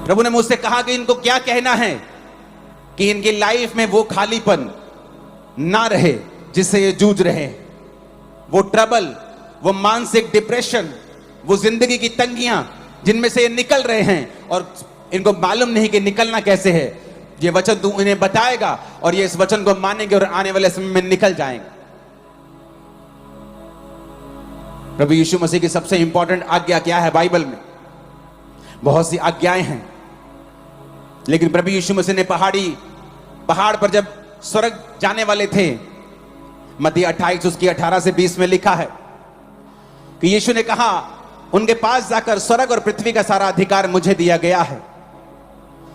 प्रभु ने मुझसे कहा कि इनको क्या कहना है कि इनकी लाइफ में वो खालीपन ना रहे जिससे ये जूझ रहे हैं, वो ट्रबल, वो मानसिक डिप्रेशन, वो जिंदगी की तंगियां जिनमें से ये निकल रहे हैं और इनको मालूम नहीं कि निकलना कैसे है। ये वचन तू इन्हें बताएगा और ये इस वचन को मानेंगे और आने वाले समय में निकल जाएंगे। प्रभु यीशु मसीह की सबसे इंपॉर्टेंट आज्ञा क्या है बाइबल में? बहुत सी आज्ञाएं हैं, लेकिन प्रभु यीशु मसीह ने पहाड़ पर जब स्वर्ग जाने वाले थे, मत्ती 28 उसकी 18 से 20 में लिखा है कि यीशु ने कहा उनके पास जाकर, स्वर्ग और पृथ्वी का सारा अधिकार मुझे दिया गया है,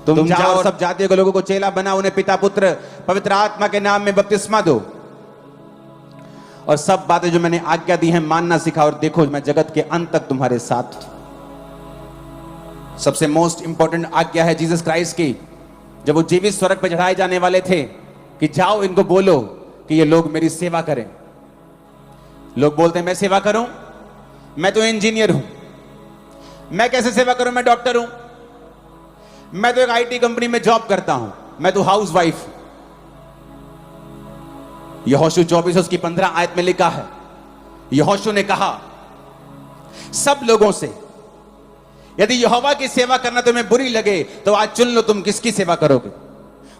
तुम जाओ और सब जातियों के लोगों को चेला बनाओ, उन्हें पिता पुत्र पवित्र आत्मा के नाम में बपतिस्मा दो और सब बातें जो मैंने आज्ञा दी हैं मानना सिखाओ, और देखो मैं जगत के अंत तक तुम्हारे साथ हूं। सबसे मोस्ट इंपॉर्टेंट आज्ञा है जीसस क्राइस्ट की, जब वो जीवित स्वर्ग पर चढ़ाए जाने वाले थे कि जाओ इनको बोलो कि ये लोग मेरी सेवा करें। लोग बोलते हैं मैं सेवा करूं, मैं तो इंजीनियर हूं, मैं कैसे सेवा करूं, मैं डॉक्टर हूं, मैं तो एक आईटी कंपनी में जॉब करता हूं, मैं तो हाउस वाइफ। यहोशू 24 उसकी 15 आयत में लिखा है, यहोशू ने कहा सब लोगों से, यदि यहोवा की सेवा करना तुम्हें बुरी लगे तो आज चुन लो तुम किसकी सेवा करोगे।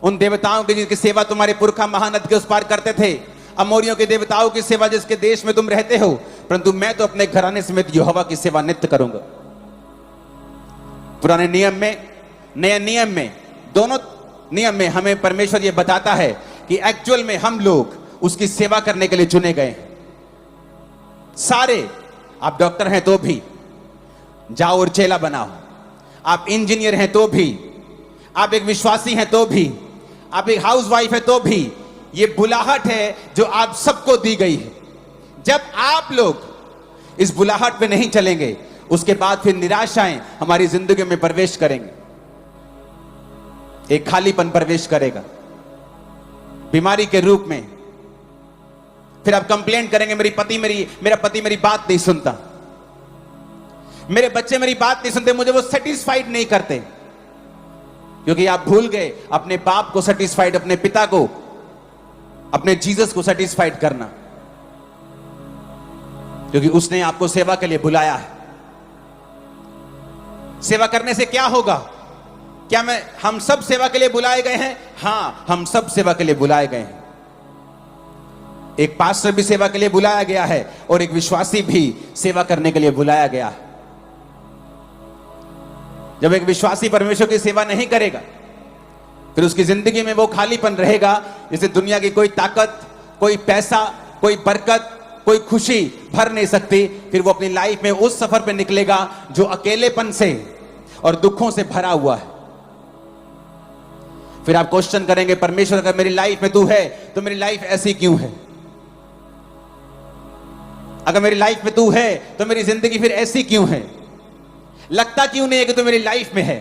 उन देवताओं की जिनकी सेवा तुम्हारे पुरखा महानद के उस पार करते थे, अमोरियों के देवताओं की सेवा जिसके देश में तुम रहते हो, परंतु मैं तो अपने घराने समेत यहोवा की सेवा नित्य करूंगा। पुराने नियम में, नए नियम में, दोनों नियम में हमें परमेश्वर यह बताता है कि एक्चुअल में हम लोग उसकी सेवा करने के लिए चुने गए हैं। सारे, आप डॉक्टर हैं तो भी जाओ और चेला बनाओ, आप इंजीनियर हैं तो भी, आप एक विश्वासी हैं तो भी, आप एक हाउस वाइफ है तो भी, ये बुलाहट है जो आप सबको दी गई है। जब आप लोग इस बुलाहट में नहीं चलेंगे, उसके बाद फिर निराशाएं हमारी जिंदगी में प्रवेश करेंगे, एक खालीपन प्रवेश करेगा बीमारी के रूप में। फिर आप कंप्लेंट करेंगे मेरा पति मेरी बात नहीं सुनता, मेरे बच्चे मेरी बात नहीं सुनते, मुझे वो सेटिस्फाइड नहीं करते, क्योंकि आप भूल गए अपने बाप को सेटिस्फाइड, अपने पिता को, अपने जीसस को सेटिस्फाइड करना, क्योंकि उसने आपको सेवा के लिए बुलाया है। सेवा करने से क्या होगा? क्या हम सब सेवा के लिए बुलाए गए हैं? हां, हम सब सेवा के लिए बुलाए गए हैं। एक पास्टर भी सेवा के लिए बुलाया गया है और एक विश्वासी भी सेवा करने के लिए बुलाया गया है। जब एक विश्वासी परमेश्वर की सेवा नहीं करेगा, फिर उसकी जिंदगी में वो खालीपन रहेगा जिसे दुनिया की कोई ताकत, कोई पैसा, कोई बरकत, कोई खुशी भर नहीं सकती। फिर वो अपनी लाइफ में उस सफर पे निकलेगा जो अकेलेपन से और दुखों से भरा हुआ है। फिर आप क्वेश्चन करेंगे, परमेश्वर अगर मेरी लाइफ में तू है तो मेरी लाइफ ऐसी क्यों है? अगर मेरी लाइफ में तू है तो मेरी जिंदगी फिर ऐसी क्यों है? लगता क्यों नहीं है कि तू मेरी लाइफ में है?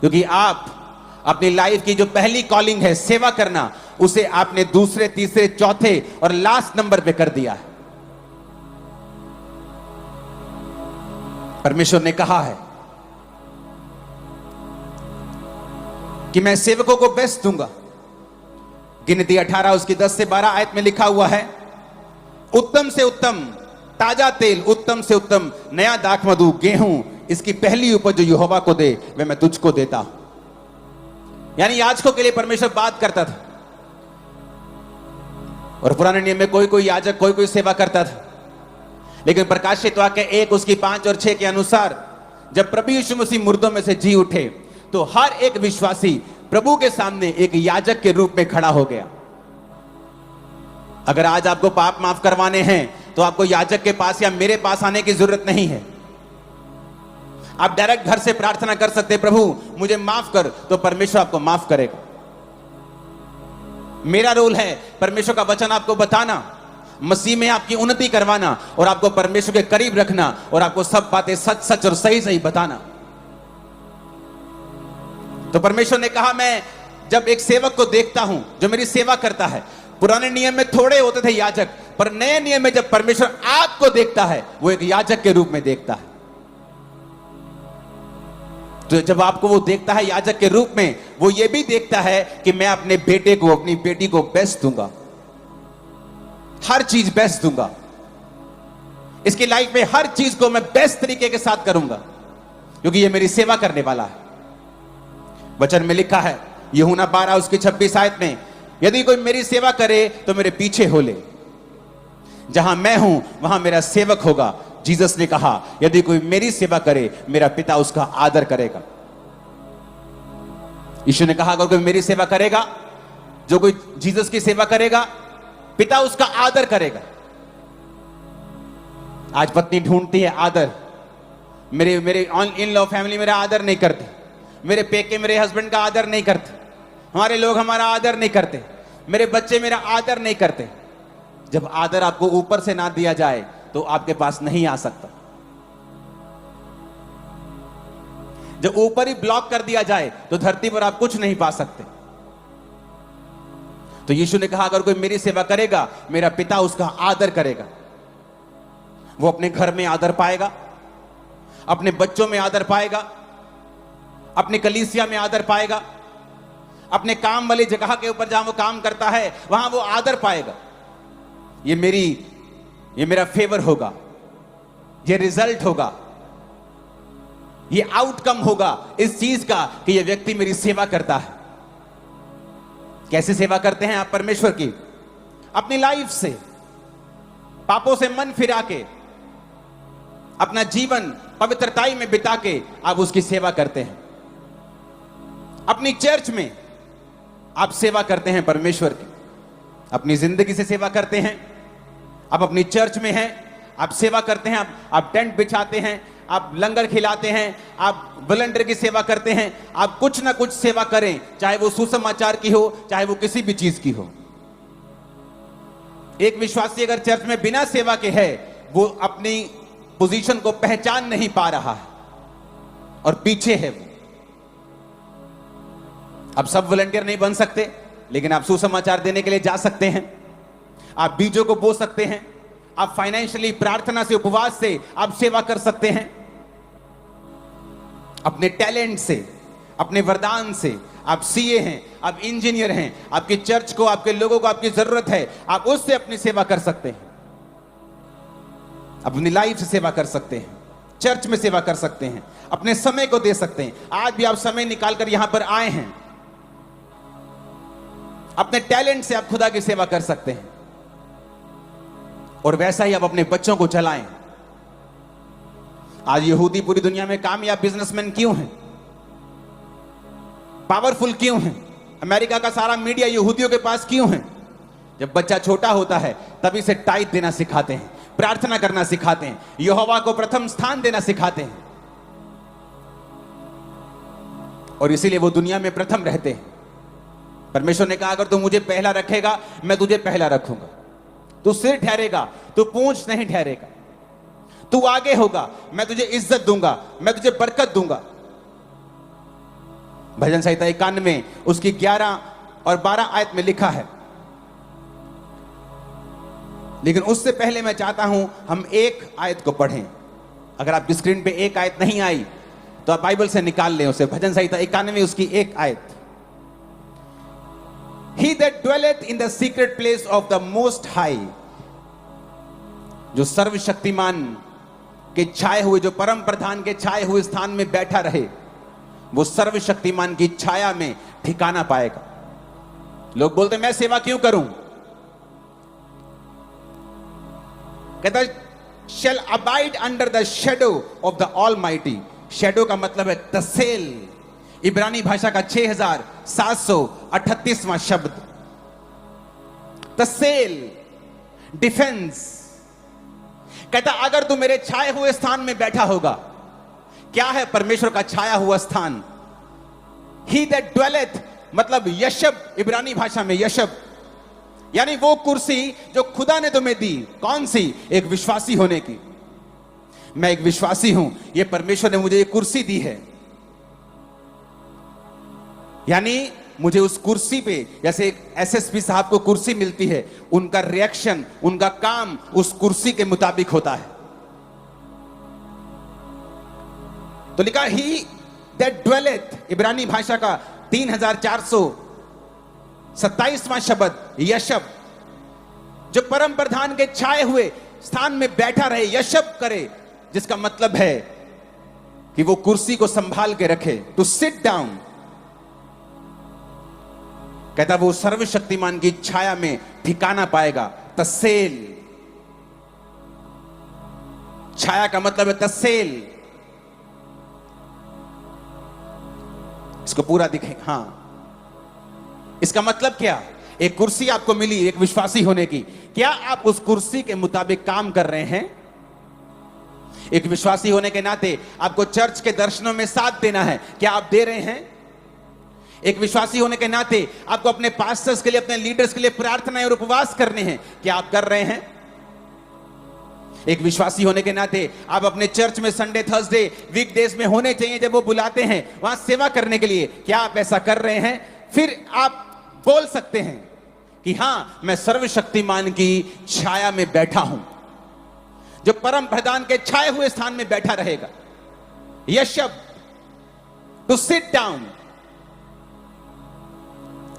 क्योंकि आप अपनी लाइफ की जो पहली कॉलिंग है सेवा करना, उसे आपने दूसरे, तीसरे, चौथे और लास्ट नंबर पे कर दिया है। परमेश्वर ने कहा है कि मैं सेवकों को बेस्ट दूंगा। गिनती 18 उसकी 10 से 12 आयत में लिखा हुआ है, उत्तम से उत्तम ताजा तेल, उत्तम से उत्तम नया दाख मधु, गेहूं, इसकी पहली उपज जो यहोवा को दे वह मैं तुझको देता हूं। यानी याजकों के लिए परमेश्वर बात करता था, और पुराने नियम में कोई कोई याजक कोई कोई सेवा करता था, लेकिन प्रकाशित वाक्य 1 उसकी 5 और 6 के अनुसार जब प्रभु यीशु मसीह मुर्दों में से जी उठे तो हर एक विश्वासी प्रभु के सामने एक याजक के रूप में खड़ा हो गया। अगर आज आपको पाप माफ करवाने हैं तो आपको याजक के पास या मेरे पास आने की जरूरत नहीं है। आप डायरेक्ट घर से प्रार्थना कर सकते हैं, प्रभु मुझे माफ कर, तो परमेश्वर आपको माफ करेगा। मेरा रोल है परमेश्वर का वचन आपको बताना, मसीह में आपकी उन्नति करवाना और आपको परमेश्वर के करीब रखना और आपको सब बातें सच सच और सही सही बताना। तो परमेश्वर ने कहा, मैं जब एक सेवक को देखता हूं जो मेरी सेवा करता है, पुराने नियम में थोड़े होते थे याजक, पर नए नियम में जब परमेश्वर आपको देखता है वो एक याजक के रूप में देखता है। तो जब आपको वो देखता है याजक के रूप में, वो ये भी देखता है कि मैं अपने बेटे को, अपनी बेटी को बेस्ट दूंगा, हर चीज बेस्ट दूंगा, इसकी लाइफ में हर चीज को मैं बेस्ट तरीके के साथ करूंगा, क्योंकि ये मेरी सेवा करने वाला है। वचन में लिखा है यूहन्ना 12 उसकी 26 आयत में, यदि कोई मेरी सेवा करे तो मेरे पीछे हो ले, जहां मैं हूं वहां मेरा सेवक होगा। जीसस ने कहा यदि कोई मेरी सेवा करे मेरा पिता उसका आदर करेगा। यीशु ने कहा अगर कोई मेरी सेवा करेगा, जो कोई जीसस की सेवा करेगा, पिता उसका आदर करेगा। आज पत्नी ढूंढती है आदर, मेरे इन लॉ फैमिली मेरा आदर नहीं करते, मेरे पेके मेरे हस्बैंड का आदर नहीं करते, हमारे लोग हमारा आदर नहीं करते, मेरे बच्चे मेरा आदर नहीं करते। जब आदर आपको ऊपर से ना दिया जाए तो आपके पास नहीं आ सकता। जब ऊपर ही ब्लॉक कर दिया जाए तो धरती पर आप कुछ नहीं पा सकते। तो यीशु ने कहा अगर कोई मेरी सेवा करेगा मेरा पिता उसका आदर करेगा। वो अपने घर में आदर पाएगा, अपने बच्चों में आदर पाएगा, अपने कलीसिया में आदर पाएगा, अपने काम वाली जगह के ऊपर जहां वो काम करता है वहां वो आदर पाएगा। ये मेरा फेवर होगा, ये रिजल्ट होगा, ये आउटकम होगा इस चीज का कि ये व्यक्ति मेरी सेवा करता है। कैसे सेवा करते हैं आप परमेश्वर की? अपनी लाइफ से, पापों से मन फिरा के, अपना जीवन पवित्रताई में बिता के आप उसकी सेवा करते हैं। अपनी चर्च में आप सेवा करते हैं परमेश्वर की, अपनी जिंदगी से सेवा करते हैं। आप अपनी चर्च में हैं, आप सेवा करते हैं, आप टेंट बिछाते हैं, आप लंगर खिलाते हैं, आप वॉलंटियर की सेवा करते हैं। आप कुछ ना कुछ सेवा करें, चाहे वो सुसमाचार की हो, चाहे वो किसी भी चीज की हो। एक विश्वासी अगर चर्च में बिना सेवा के है, वो अपनी पोजीशन को पहचान नहीं पा रहा है और पीछे है वो। आप सब वॉलंटियर नहीं बन सकते, लेकिन आप सुसमाचार देने के लिए जा सकते हैं, आप बीजों को बो सकते हैं, आप फाइनेंशियली प्रार्थना से, उपवास से आप सेवा कर सकते हैं। अपने टैलेंट से, अपने वरदान से, आप सीए हैं, आप इंजीनियर हैं, आपकी चर्च को, आपके लोगों को आपकी जरूरत है, आप उससे अपनी सेवा कर सकते हैं। अपनी लाइफ से सेवा कर सकते हैं, चर्च में सेवा कर सकते हैं, अपने समय को दे सकते हैं। आज भी आप समय निकालकर यहां पर आए हैं, अपने टैलेंट से आप खुदा की सेवा कर सकते हैं। और वैसा ही आप अपने बच्चों को चलाएं। आज यहूदी पूरी दुनिया में कामयाब बिजनेसमैन क्यों हैं? पावरफुल क्यों हैं? अमेरिका का सारा मीडिया यहूदियों के पास क्यों है? जब बच्चा छोटा होता है तभी से टाइट देना सिखाते हैं, प्रार्थना करना सिखाते हैं, यहोवा को प्रथम स्थान देना सिखाते हैं, और इसीलिए वो दुनिया में प्रथम रहते हैं। परमेश्वर ने कहा अगर तू मुझे पहला रखेगा मैं तुझे पहला रखूंगा। तू सिर ठहरेगा, तू पूंछ नहीं ठहरेगा, तू आगे होगा, मैं तुझे इज्जत दूंगा, मैं तुझे बरकत दूंगा। भजन संहिता 91 उसकी 11 और 12 आयत में लिखा है। लेकिन उससे पहले मैं चाहता हूं हम एक आयत को पढ़ें। अगर आपकी स्क्रीन पे एक आयत नहीं आई तो आप बाइबल से निकाल लें उसे। भजन संहिता 91 उसकी एक आयत। He that dwelleth in the secret place of the Most High, जो सर्वशक्तिमान के छाए हुए, जो परम प्रधान के छाए हुए स्थान में बैठा रहे, वो सर्वशक्तिमान की छाया में ठिकाना पाएगा। लोग बोलते मैं सेवा क्यों करूं? कहता shall abide under the shadow of the Almighty। Shadow का मतलब है तसेल, इब्रानी भाषा का 6738वां शब्द। तसेल, डिफेंस। कहता अगर तू मेरे छाए हुए स्थान में बैठा होगा। क्या है परमेश्वर का छाया हुआ स्थान? He that dwelleth मतलब यशब, इब्रानी भाषा में यशब, यानी वो कुर्सी जो खुदा ने तुम्हें दी। कौन सी? एक विश्वासी होने की। मैं एक विश्वासी हूं, ये परमेश्वर ने मुझे ये कुर्सी दी है। यानी मुझे उस कुर्सी पे, जैसे एक एसएसपी साहब को कुर्सी मिलती है, उनका रिएक्शन, उनका काम उस कुर्सी के मुताबिक होता है। तो लिखा ही that dwelleth, इब्रानी भाषा का 3427वां शब्द यशब, जो परम प्रधान के छाए हुए स्थान में बैठा रहे, यशब करे, जिसका मतलब है कि वो कुर्सी को संभाल के रखे, टू सिट डाउन। कहता वो सर्वशक्तिमान की छाया में ठिकाना पाएगा। तसेल, छाया का मतलब है तसेल। इसको पूरा दिखे, हां, इसका मतलब क्या? एक कुर्सी आपको मिली एक विश्वासी होने की, क्या आप उस कुर्सी के मुताबिक काम कर रहे हैं? एक विश्वासी होने के नाते आपको चर्च के दर्शनों में साथ देना है, क्या आप दे रहे हैं? एक विश्वासी होने के नाते आपको अपने पास्टर्स के लिए, अपने लीडर्स के लिए प्रार्थनाएं और उपवास करने हैं, क्या आप कर रहे हैं? एक विश्वासी होने के नाते आप अपने चर्च में संडे, थर्सडे, वीकडेज में होने चाहिए, जब वो बुलाते हैं वहां सेवा करने के लिए, क्या आप ऐसा कर रहे हैं? फिर आप बोल सकते हैं कि हां, मैं सर्वशक्तिमान की छाया में बैठा हूं, जो परम प्रधान के छाए हुए स्थान में बैठा रहेगा। यशब, टू सिट डाउन।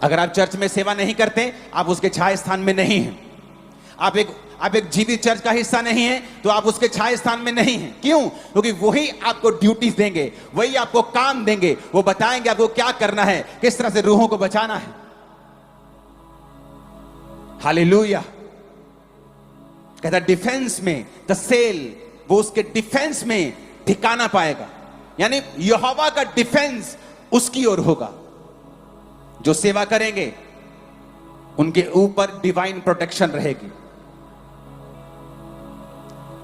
अगर आप चर्च में सेवा नहीं करते, आप उसके छाए स्थान में नहीं हैं। आप एक जीवित चर्च का हिस्सा नहीं है, तो आप उसके छाए स्थान में नहीं हैं। क्यों? क्योंकि वही आपको ड्यूटीज देंगे, वही आपको काम देंगे, वो बताएंगे आपको क्या करना है, किस तरह से रूहों को बचाना है। हालेलुया। कहता डिफेंस में, द सेल, वो उसके डिफेंस में ठिकाना पाएगा। यानी यहोवा का डिफेंस उसकी ओर होगा। जो सेवा करेंगे उनके ऊपर डिवाइन प्रोटेक्शन रहेगी,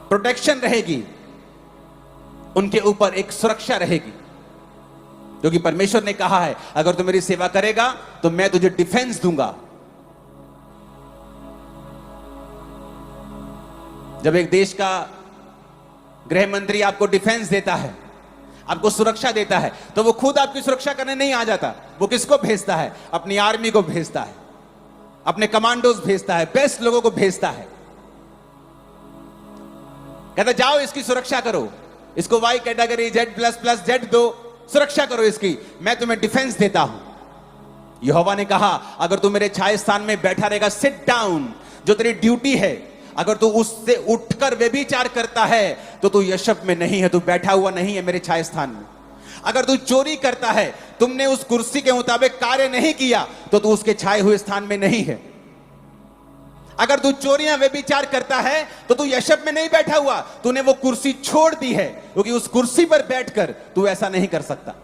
प्रोटेक्शन रहेगी, उनके ऊपर एक सुरक्षा रहेगी। क्योंकि परमेश्वर ने कहा है, अगर तू मेरी सेवा करेगा तो मैं तुझे डिफेंस दूंगा। जब एक देश का गृह मंत्री आपको डिफेंस देता है, आपको सुरक्षा देता है, तो वो खुद आपकी सुरक्षा करने नहीं आ जाता। वो किसको भेजता है? अपनी आर्मी को भेजता है, अपने कमांडोज भेजता है, बेस्ट लोगों को भेजता है। कहता जाओ इसकी सुरक्षा करो, इसको वाई कैटेगरी Z++Z दो, सुरक्षा करो इसकी, मैं तुम्हें डिफेंस देता हूं। यहोवा ने कहा, अगर तू मेरे छाए स्थान में बैठा रहेगा, सिट डाउन, जो तेरी ड्यूटी है, अगर तू उससे उठकर व्यभिचार करता है तो तू यशब में नहीं है, तू बैठा हुआ नहीं है मेरे छाए स्थान में। अगर तू चोरी करता है, तुमने उस कुर्सी के मुताबिक कार्य नहीं किया, तो तू उसके छाए हुए स्थान में नहीं है। अगर तू चोरियां व्यभिचार करता है तो तू यशब में नहीं बैठा हुआ, तूने वो कुर्सी छोड़ दी है, क्योंकि उस कुर्सी पर बैठकर तू ऐसा नहीं कर सकता।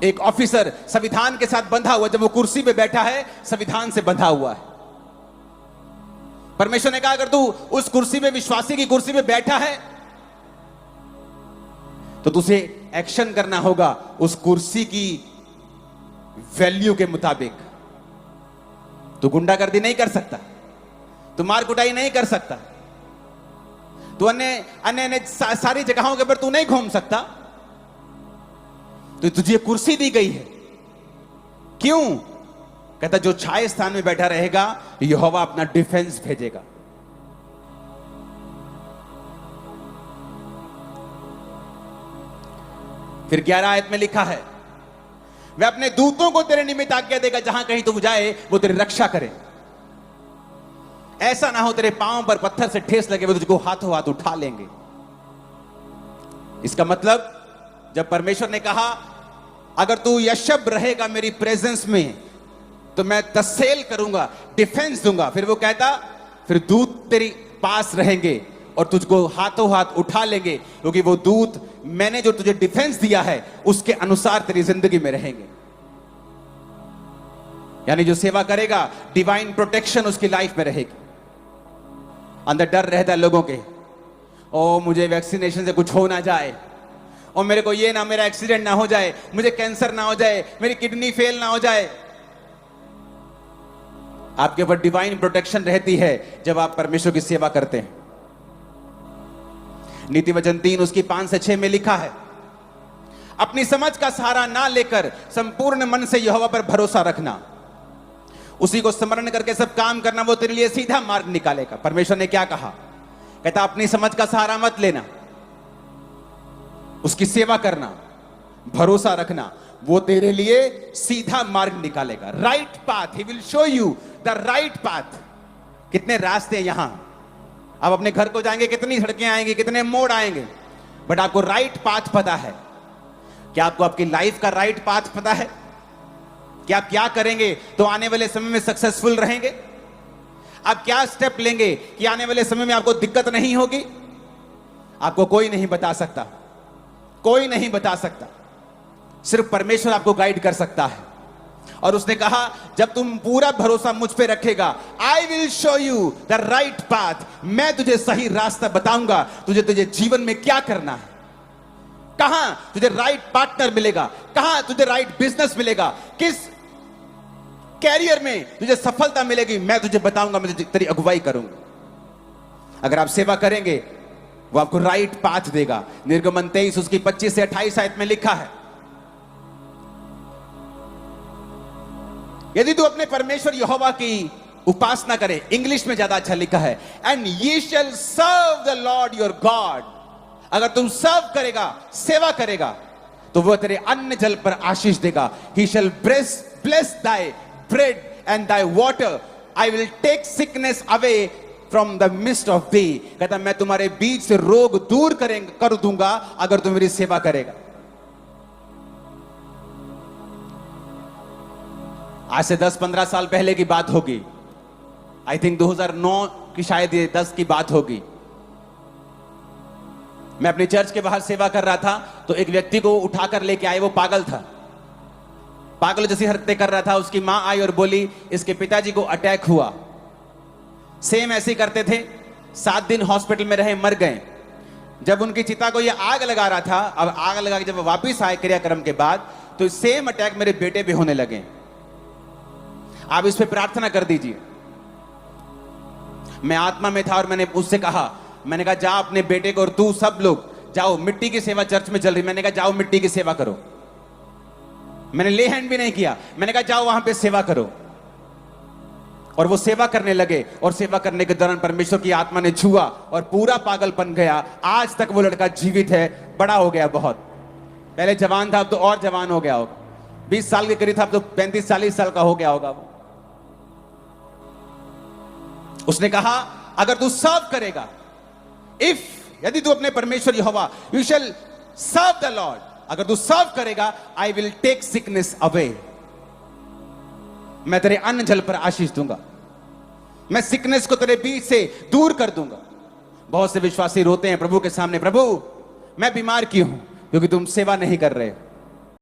एक ऑफिसर संविधान के साथ बंधा हुआ, जब वो कुर्सी पे बैठा है, संविधान से बंधा हुआ है। परमेश्वर ने कहा, अगर तू उस कुर्सी पे, विश्वासी की कुर्सी पे बैठा है, तो तुझे एक्शन करना होगा उस कुर्सी की वैल्यू के मुताबिक। तू गुंडागर्दी नहीं कर सकता, तू मार कुटाई नहीं कर सकता, तू अन्य सारी जगहों के ऊपर तू नहीं घूम सकता। तो तुझे कुर्सी दी गई है, क्यों? कहता जो छाए स्थान में बैठा रहेगा, यहोवा अपना डिफेंस भेजेगा। फिर 11 आयत में लिखा है, वह अपने दूतों को तेरे निमित्त आज्ञा देगा, जहां कहीं तू जाए वो तेरी रक्षा करे। ऐसा ना हो तेरे पांव पर पत्थर से ठेस लगे, वो तुझको हाथों हाथ उठा लेंगे। इसका मतलब, जब परमेश्वर ने कहा अगर तू यशब रहेगा मेरी प्रेजेंस में, तो मैं तसेल करूंगा, डिफेंस दूंगा। फिर वो कहता, फिर दूत तेरी पास रहेंगे और तुझको हाथों हाथ उठा लेंगे, क्योंकि वो दूत मैंने जो तुझे डिफेंस दिया है उसके अनुसार तेरी जिंदगी में रहेंगे। यानी जो सेवा करेगा, डिवाइन प्रोटेक्शन उसकी लाइफ में रहेगी। अंदर डर रहता है लोगों के, ओ मुझे वैक्सीनेशन से कुछ हो ना जाए, और मेरे को ये ना, मेरा एक्सीडेंट ना हो जाए, मुझे कैंसर ना हो जाए, मेरी किडनी फेल ना हो जाए। आपके ऊपर डिवाइन प्रोटेक्शन रहती है जब आप परमेश्वर की सेवा करते हैं। नीति वचन 3 उसकी 5 से 6 में लिखा है, अपनी समझ का सहारा ना लेकर संपूर्ण मन से यहोवा पर भरोसा रखना, उसी को स्मरण करके सब काम करना, वो तेरे लिए सीधा मार्ग निकालेगा। परमेश्वर ने क्या कहा? कहता अपनी समझ का सहारा मत लेना, उसकी सेवा करना, भरोसा रखना, वो तेरे लिए सीधा मार्ग निकालेगा। Right path, he will show you the right path. कितने रास्ते यहां, आप अपने घर को जाएंगे, कितनी सड़कें आएंगी, कितने मोड़ आएंगे, बट आपको राइट पाथ पता है। क्या आपको आपकी लाइफ का राइट पाथ पता है? क्या आप क्या करेंगे तो आने वाले समय में सक्सेसफुल रहेंगे? आप क्या स्टेप लेंगे कि आने वाले समय में आपको दिक्कत नहीं होगी? आपको कोई नहीं बता सकता, कोई नहीं बता सकता, सिर्फ परमेश्वर आपको गाइड कर सकता है। और उसने कहा जब तुम पूरा भरोसा मुझ पे रखेगा, I will show you the right path, मैं तुझे सही रास्ता बताऊंगा, तुझे जीवन में क्या करना है, कहां तुझे राइट पार्टनर मिलेगा, कहां तुझे राइट बिजनेस मिलेगा, किस कैरियर में तुझे सफलता मिलेगी, मैं तुझे बताऊंगा, मैं तेरी अगुवाई करूंगा। अगर आप सेवा करेंगे वो आपको राइट पाथ देगा। निर्गमन 23 उसकी 25 से 28 आयत में लिखा है, यदि तू अपने परमेश्वर यहोवा की उपासना करे, इंग्लिश में ज्यादा अच्छा लिखा है, एंड ये shall serve the Lord your God. अगर तुम सर्व करेगा, सेवा करेगा, तो वह तेरे अन्न जल पर आशीष देगा। He shall bless thy bread and thy water, I will take sickness away from the midst of thee। कहता मैं तुम्हारे बीच से रोग दूर कर दूंगा अगर तुम मेरी सेवा करेगा। आज से 10-15 साल पहले की बात होगी, आई थिंक 2009 की शायद ये 10 की बात होगी। मैं अपने चर्च के बाहर सेवा कर रहा था, तो एक व्यक्ति को उठाकर लेके आए, वो पागल था, पागल जैसी हरकतें कर रहा था। उसकी मां आई और बोली इसके पिताजी को अटैक हुआ। सेम ऐसे ही करते थे, 7 दिन हॉस्पिटल में रहे, मर गए। जब उनकी चिता को ये आग लगा रहा था, अब आग लगा के जब वापिस आए क्रियाक्रम के बाद, तो सेम अटैक मेरे बेटे पे होने लगे। आप इस पे प्रार्थना कर दीजिए। मैं आत्मा में था और मैंने उससे कहा, मैंने कहा जा अपने बेटे को और तू सब लोग जाओ, मिट्टी की सेवा चर्च में चल रही, मैंने कहा जाओ मिट्टी की सेवा करो। मैंने ले हैंड भी नहीं किया, मैंने कहा जाओ वहां पे सेवा करो। और वो सेवा करने लगे, और सेवा करने के दौरान परमेश्वर की आत्मा ने छुआ और पूरा पागलपन गया। आज तक वो लड़का जीवित है, बड़ा हो गया बहुत। पहले जवान था, अब तो और जवान हो गया होगा, 20 साल के करीब था, अब तो 35-40 साल का हो गया होगा वो। उसने कहा अगर तू सर्व करेगा, यदि तू अपने परमेश्वर यहोवा, you shall serve the Lord, अगर तू सर्व करेगा, I will take sickness away, मैं तेरे अन्न जल पर आशीष दूंगा, मैं सिकनेस को तेरे बीच से दूर कर दूंगा। बहुत से विश्वासी रोते हैं प्रभु के सामने, प्रभु मैं बीमार क्यों हूं? क्योंकि तुम सेवा नहीं कर रहे हो।